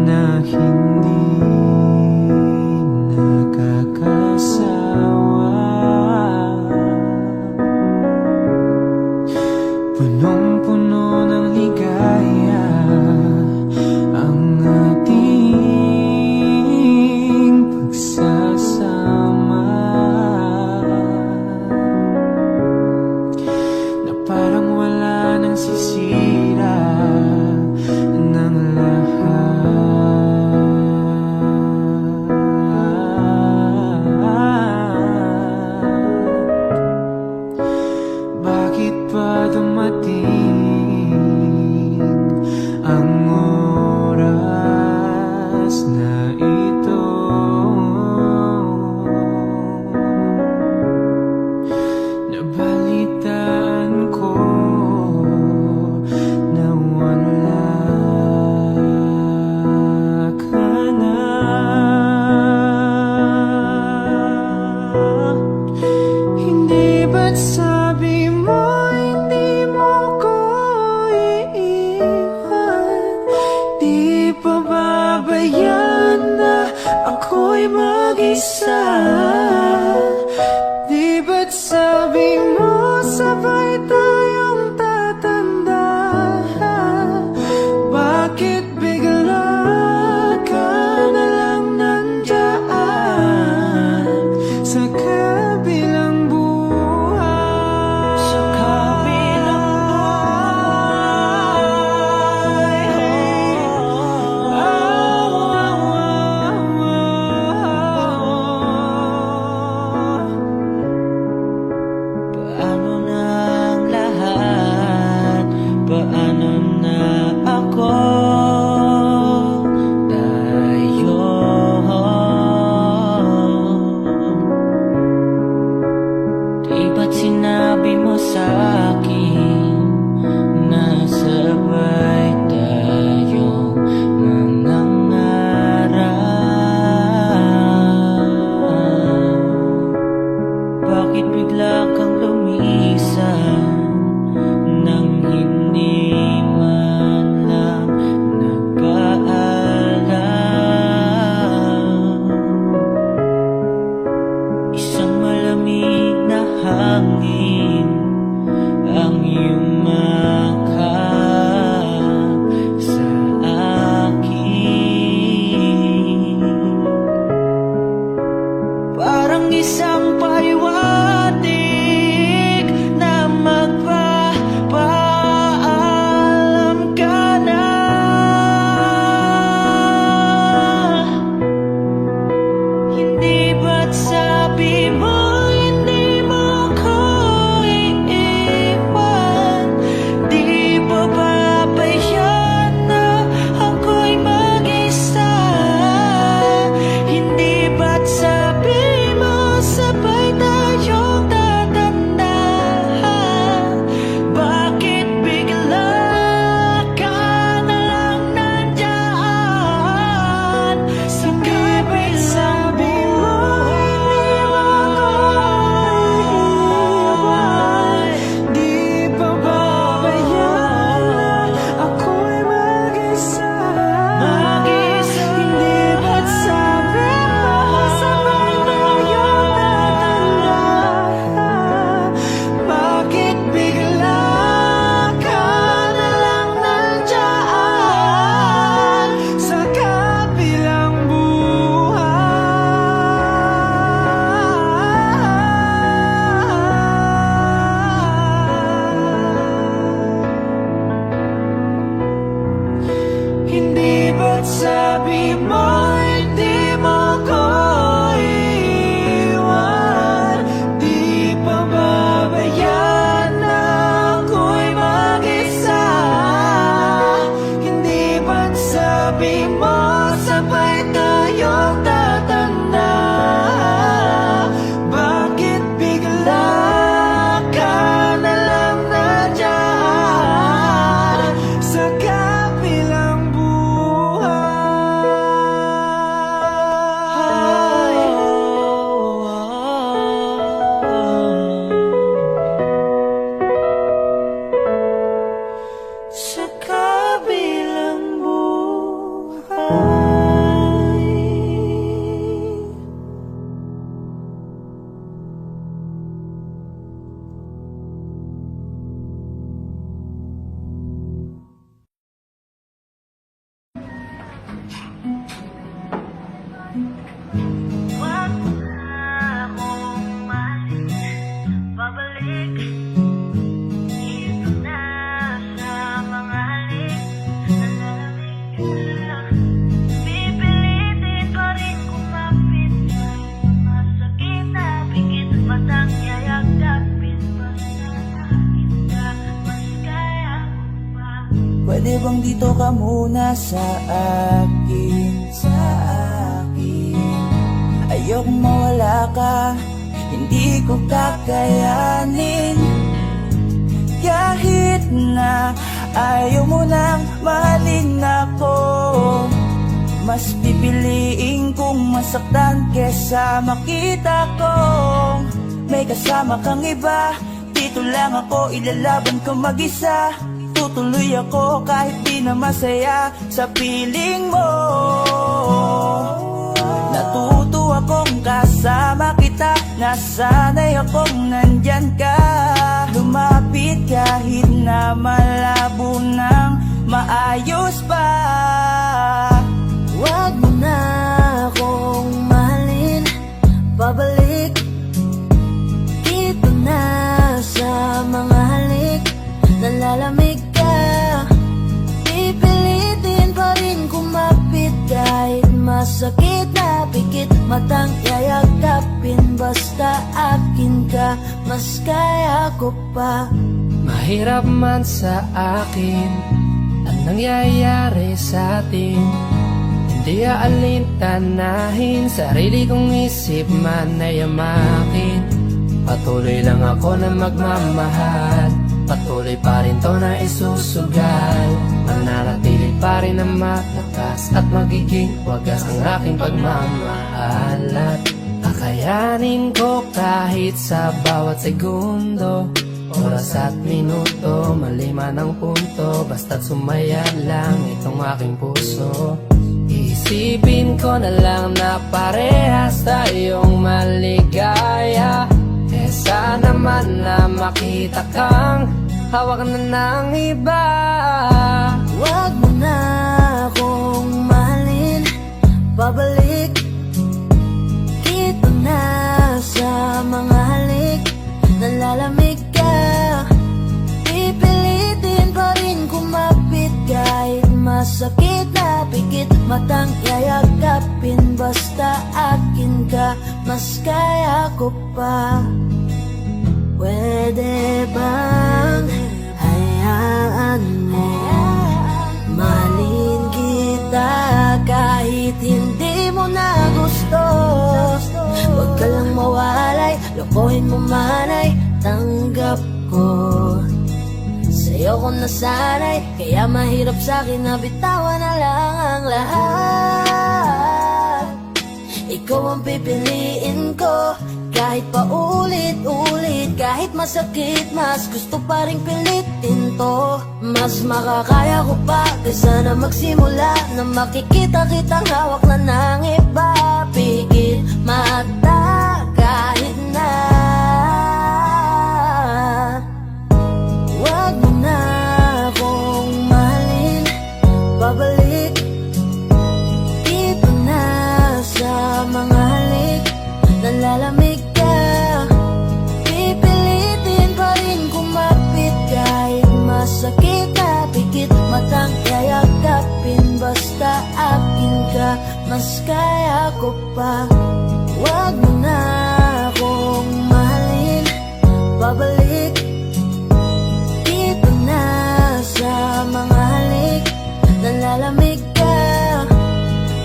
na hindi nakakasawa. Punong-puno ng ligaya ang ating pagsasama, na parang wala nang sisira ng lahat. Bakit ba dumating ang oras na ito? Nabalitaan ko na wala ka na. Hindi ba't sabi mo hindi mo ko iiwan? Di pa babayan na ako'y mag-isa? Di ba't sabi mo sabay tayong tatanda? Bakit bigla ka na lang nandyan sa kabilang buhay? Sa kabilang buhay. Wag mo na akong umalis, babalik dito na sa mga halik. Nalalamig ka, pipilitin pa rin kumapit. Masakit na pigit matang yayagapin. Basta akin ka, mas kaya ko pa. Pwede bang dito ka muna sa akin, sa akin? Ayokong mawala ka, hindi ko kakayanin. Kahit na ayaw mo nang mahalin ako, mas pipiliin kong masaktan kesa makita kong may kasama kang iba. Dito lang ako, ilalaban ko mag-isa. Tutuloy ako kahit di na masaya sa piling mo. Natuto akong kasama kita, nasanay akong nandyan ka. Lumapit kahit na malabo nang maayos pa. Wag mo na akong mahalin, babalik dito na sa mga halik. Nalalamig ka, pipilitin pa rin kumapit. Kahit masakit na pikit matang yayagapin. Basta akin ka, mas kaya ko pa. Mahirap man sa akin ang nangyayari sa atin. Hindi aalintanahin, sarili kong isip man ay amakin. Patuloy lang ako na magmamahal, patuloy pa rin to na isusugal. Mananatili pa rin na matakas at magiging wagas ang aking pagmamahal. At kakayanin ko kahit sa bawat segundo, oras at minuto, maliman ang punto. Basta't sumaya lang itong aking puso. Isipin ko na lang na parehas tayong maligaya. Sana man na makita kang hawak na ng iba. Wag mo na akong mahalin, babalik dito na sa mga halik. Nalalamig ka, pipilitin pa rin kumapit. Kahit masakit na pikit matang yayagapin. Basta akin ka, mas kaya ko pa. Pwede bang hayaan mo mahalin kita kahit hindi mo na gusto? Huwag ka lang mawalay, lokohin mo manay, tanggap ko. Sa'yo ko nasanay, kaya mahirap sa'kin na bitawan na lang ang lahat. Ikaw ang pipiliin ko, kahit pa ulit-ulit, kahit masakit, mas gusto pa rin pilitin to. Mas makakaya ko pa kaysa na magsimula na makikita kitang hawak na ng iba. Pigil mata kahit na. Wag mo na akong mahalin, babalik dito na sa mga halik. Nalalamig ka, pipilitin pa rin kumapit. Kahit masakit na pikit matang yayagapin. Basta akin ka, mas kaya ko pa. Wag mo na akong mahalin, babalik dito na sa mga halik. Nalalamig ka,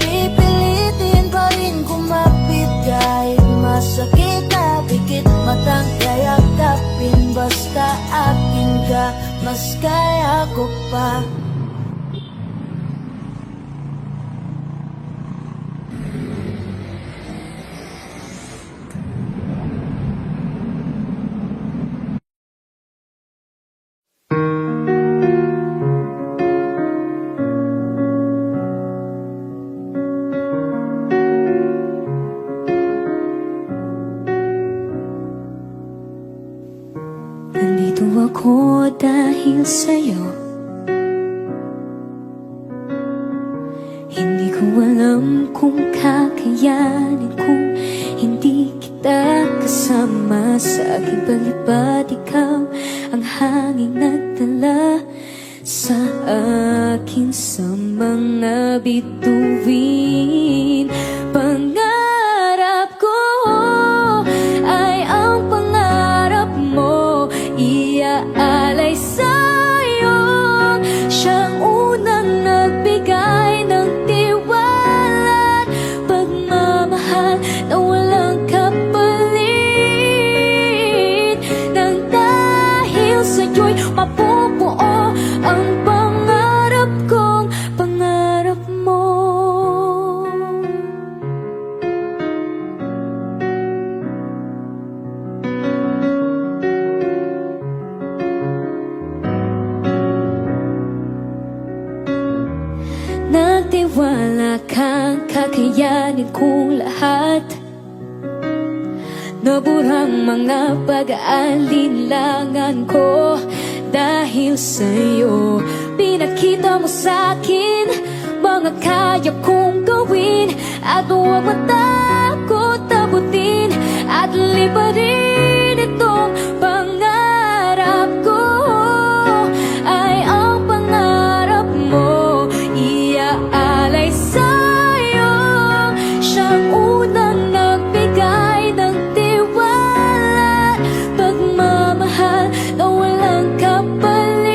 pipilitin pa rin kumapit. Kahit masakit na pikit matang yayagapin. Basta akin ka, mas kaya ko pa. Nandito ako dahil sa'yo. Hindi ko alam kung kakayanin kung hindi kita kasama sa aking paglipad. Ikaw ang hanging nagdala sa akin sa mga bituin. Pangarap ko ay ang pangarap mo, iaalay sa'yo. Siyang unang nagbigay ng tiwala at pagmamahal na walang kapalit. Nang dahil sa'yo'y mapubuo ang pangarap kong pangarap mo. Nagtiwala kang kakayanin kong lahat. Naburang mga pag-aalinlangan ko. Dahil sa'yo, pinakita mo sa'kin mga kaya kong gawin. At huwag matakot abutin at liparin itong pangarap ko. Ay ang pangarap mo, iaalay sa'yo. Siyang unang nagbigay ng tiwala at pagmamahal na walang kapalit.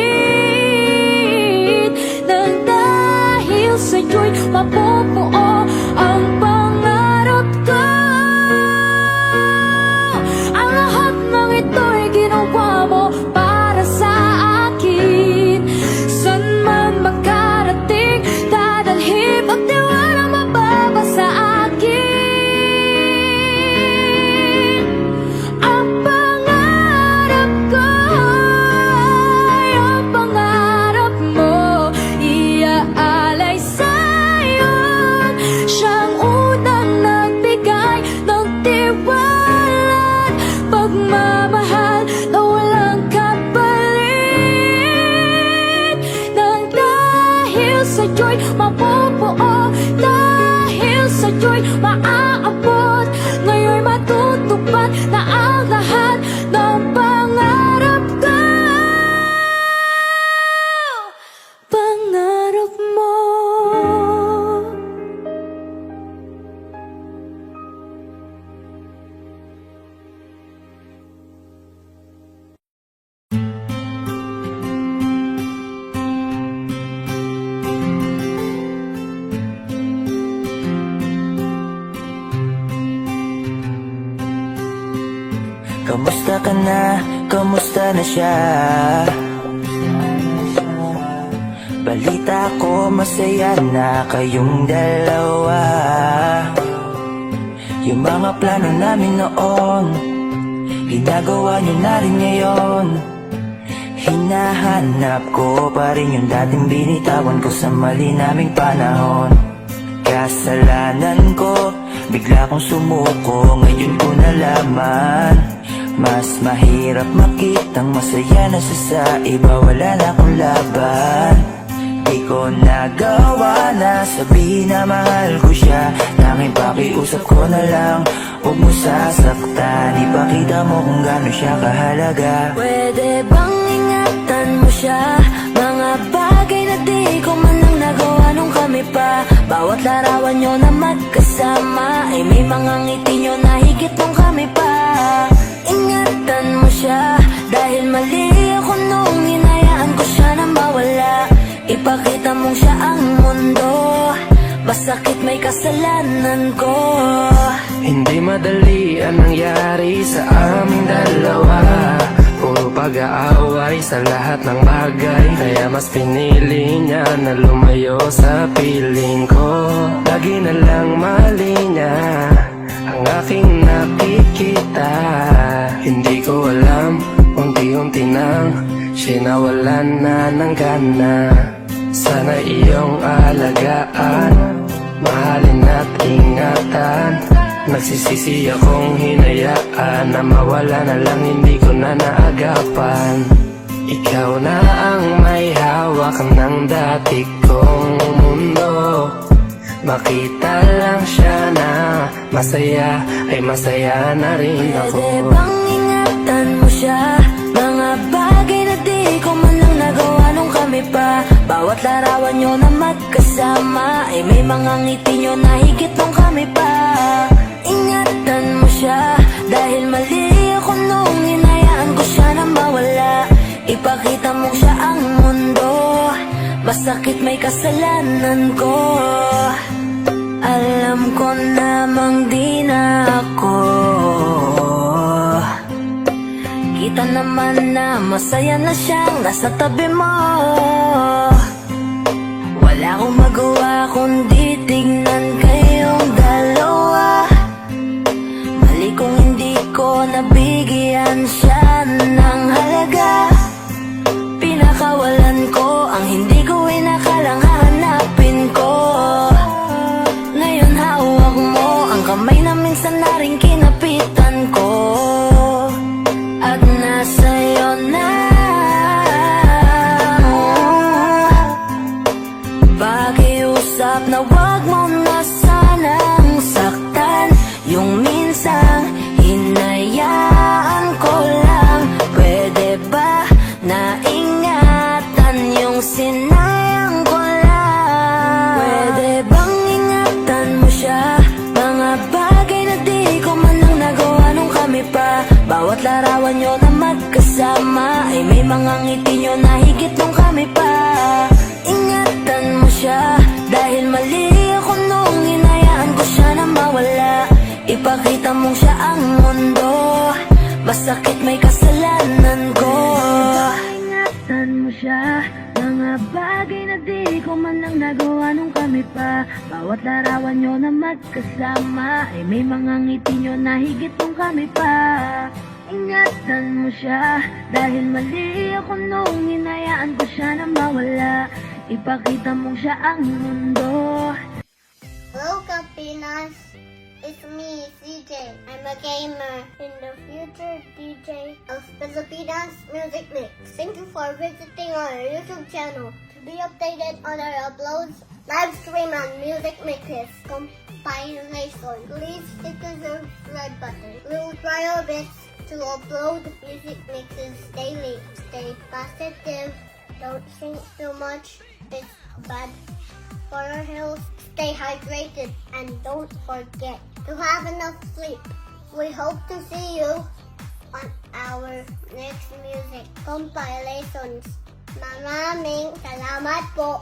Nang dahil sa'yo'y mapubuo ang pangarap ko. Ang lahat ng ito'y ginawa mo para sa akin. San man makarating, dadalhin at tiwala mababa sa akin. Ang pangarap ko ay ang pangarap mo, iaalay sa'yo. Siyang unang nagbigay ng tiwala at pagmamahal na walang kapalit. Nang dahil sa'yo'y mapubuo, dahil sa'yo'y maaabot, ngayon'y matutupad na ang lahat ng pangarap ko. Pangarap mo. Kamusta ka na? Kamusta na siya? Balita ko masaya na kayong dalawa. Yung mga plano namin noon, ginagawa niyo na rin ngayon. Hinahanap ko pa rin yung dating binitawan ko sa mali naming panahon. Kasalanan ko, bigla kong sumuko, ngayon ko nalaman. Mas mahirap makitang masaya na siya sa iba, wala na akong laban. Di ko nagawa na sabihin na mahal ko siya. Tanging pakiusap ko na lang, huwag mo sasaktan. Ipakita mo kung gaano siya kahalaga. Pwede bang ingatan mo siya? Mga bagay na di ko man lang nagawa nung kami pa. Bawat larawan nyo na magkasama ay may mga ngiti nyo na higit nung kami pa. Ingatan mo siya, dahil mali ako nung hinayaan ko siya na mawala. Ipakita mong siya ang mundo, masakit may kasalanan ko. Hindi madali ang nangyari sa aming dalawa. Puro pag-aaway sa lahat ng bagay, kaya mas pinili niya na lumayo sa piling ko. Lagi na lang mali niya ang aking nakikita. Hindi ko alam, unti-unti nang sinawalan na ng gana. Sana iyong alagaan, mahalin at ingatan. Nagsisisi akong hinayaan na mawala na lang, hindi ko na naagapan. Ikaw na ang may hawak ng dati kong mundo. makita lang siya na masaya, ay masaya na rin ako. Pwede bang ingatan mo siya? Mga bagay na di ko man lang nagawa nung kami pa. Bawat larawan nyo na magkasama ay may mga ngiti nyo na higit nung kami pa. Ingatan mo siya dahil mali ako nung hinayaan ko siya na mawala. Ipakita mo siya ang mundo, masakit may kasalanan ko. Alam ko namang di na ako. Kita naman na masaya na siyang nasa tabi mo. Wala akong magawa kundi tignan kayong dalawa. Mali kung hindi ko nabigyan siya ng halaga. Pinakawalan ko ang hindi ko inakalang hahanapin ko. Ngayon hawak mo ang kamay na minsan na rin kinapitan ko. At nasa'yo na. Pakiusap na wag mo na sanang saktan. Yung minsang hinayaan ko lang. Pwede ba na ingatan yung sinayang ko lang? Pwede bang ingatan mo siya? Mga bagay na di ko man lang nagawa nung kami pa. Bawat larawan nyo na magkasama ay may mga ngiti nyo na higit nung kami pa. Ingatan mo siya dahil mali ako nung hinayaan ko siya na mawala. Ipakita mong siya ang mundo, masakit may kasalanan ko. Ingatan mo siya, mga bagay na di ko man lang nagawa nung kami pa. Bawat larawan nyo na magkasama ay may mga ngiti nyo na higit nung kami pa. Ingatan mo siya dahil mali ako nung hinayaan ko siya na mawala. Ipakita mong siya ang mundo. Hello, Kapinas. It's me, CJ. I'm a gamer and the future DJ of Filipinas Music Mix. Thank you for visiting our YouTube channel. To be updated on our uploads, live stream on Music Mixes compilation. Please hit the subscribe button. We'll try our best to upload music mixes daily. Stay positive. Don't think too much. It's bad for our health. Stay hydrated and don't forget to have enough sleep. We hope to see you on our next music compilations. Maraming salamat po.